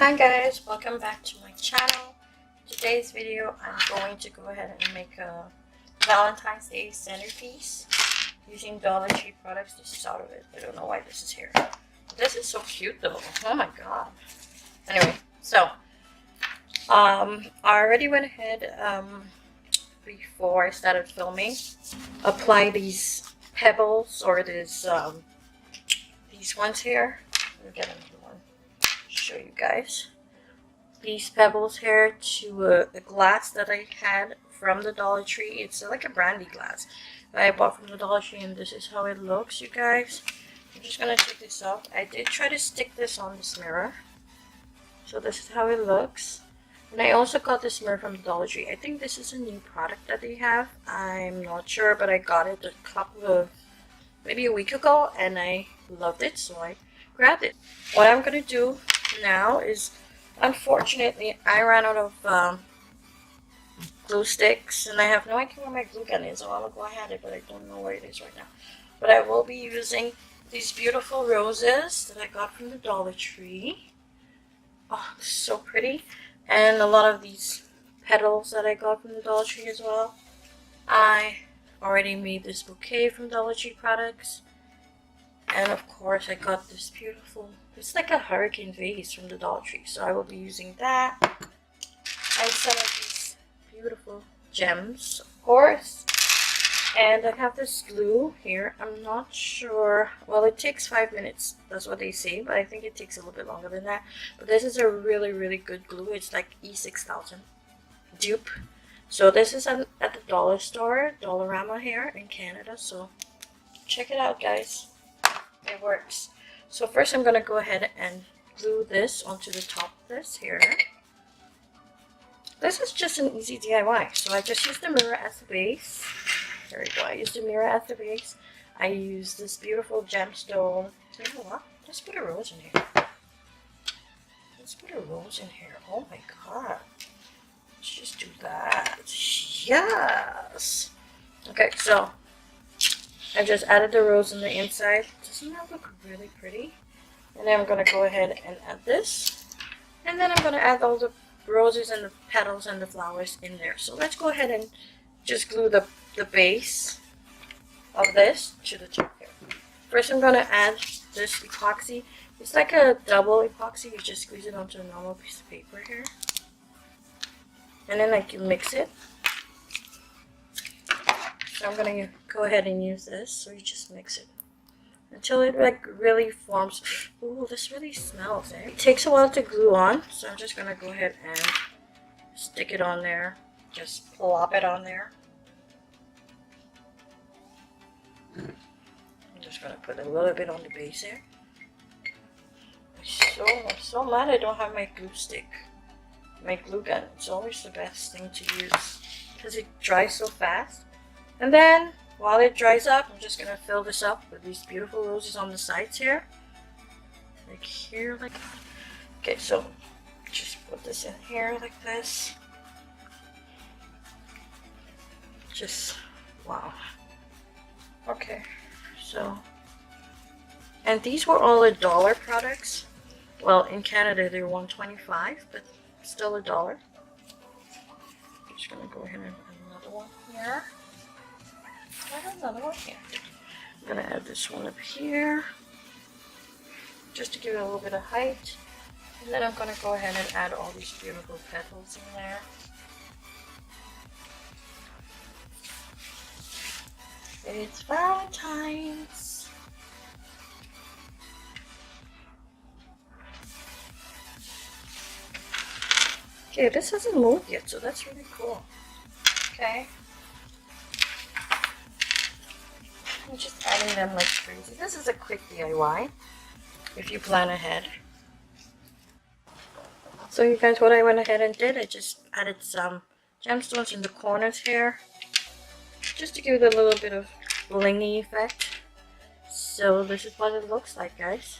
Hi guys, welcome back to my channel. Today's video I'm going to go ahead and make a Valentine's Day centerpiece using Dollar Tree products. This is out of it. I don't know why this is here. This is so cute though. Oh my god. Anyway, so I already went ahead before I started filming, apply these pebbles or these ones here. Let me get another one. Show you guys these pebbles here to a glass that I had from the Dollar Tree. It's like a brandy glass that I bought from the Dollar Tree, and this is how it looks, you guys. I'm just gonna take this off. I did try to stick this on this mirror, so this is how it looks. And I also got this mirror from the Dollar Tree. I think this is a new product that they have. I'm not sure, but I got it a couple of, maybe a week ago, and I loved it, so I grabbed it. What I'm gonna do now is, unfortunately, I ran out of glue sticks, and I have no idea where my glue gun is. A while ago I had it, but I don't know where it is right now. But I will be using these beautiful roses that I got from the Dollar Tree. Oh, so pretty. And a lot of these petals that I got from the Dollar Tree as well. I already made this bouquet from Dollar Tree products. And of course I got this beautiful, it's like a hurricane vase from the Dollar Tree. So I will be using that. And some of these beautiful gems, of course. And I have this glue here. I'm not sure. Well, it takes 5 minutes. That's what they say. But I think it takes a little bit longer than that. But this is a really, really good glue. It's like E6000 dupe. So this is at the dollar store, Dollarama here in Canada. So check it out, guys. It works. So first I'm going to go ahead and glue this onto the top of this here. This is just an easy DIY. So I just used the mirror as the base. There we go. I used the mirror as the base. I used this beautiful gemstone. You know what? Let's put a rose in here. Let's put a rose in here. Oh my god. Let's just do that. Yes. Okay, so I just added the rose on the inside. Doesn't that look really pretty? And then I'm going to go ahead and add this. And then I'm going to add all the roses and the petals and the flowers in there. So let's go ahead and just glue the base of this to the top here. First I'm going to add this epoxy. It's like a double epoxy. You just squeeze it onto a normal piece of paper here. And then like you mix it. So I'm going to go ahead and use this. So you just mix it until it like really forms. Ooh, this really smells, eh? It takes a while to glue on. So I'm just going to go ahead and stick it on there. Just plop it on there. I'm just going to put a little bit on the base here. I'm so mad I don't have my glue stick. My glue gun. It's always the best thing to use because it dries so fast. And then while it dries up, I'm just going to fill this up with these beautiful roses on the sides here. Like here, like that. Okay, so just put this in here like this. Just, wow. Okay, so, and these were all $1 products. Well, in Canada they're $1.25, but still $1. I'm just gonna go ahead and add another one here. I have another one here. I'm gonna add this one up here, just to give it a little bit of height. And then I'm gonna go ahead and add all these beautiful petals in there. It's Valentine's. Okay, this hasn't moved yet, so that's really cool. Okay. I'm just adding them like crazy. This is a quick DIY if you plan ahead. So you guys, what I went ahead and did, I just added some gemstones in the corners here, just to give it a little bit of blingy effect. So this is what it looks like, guys.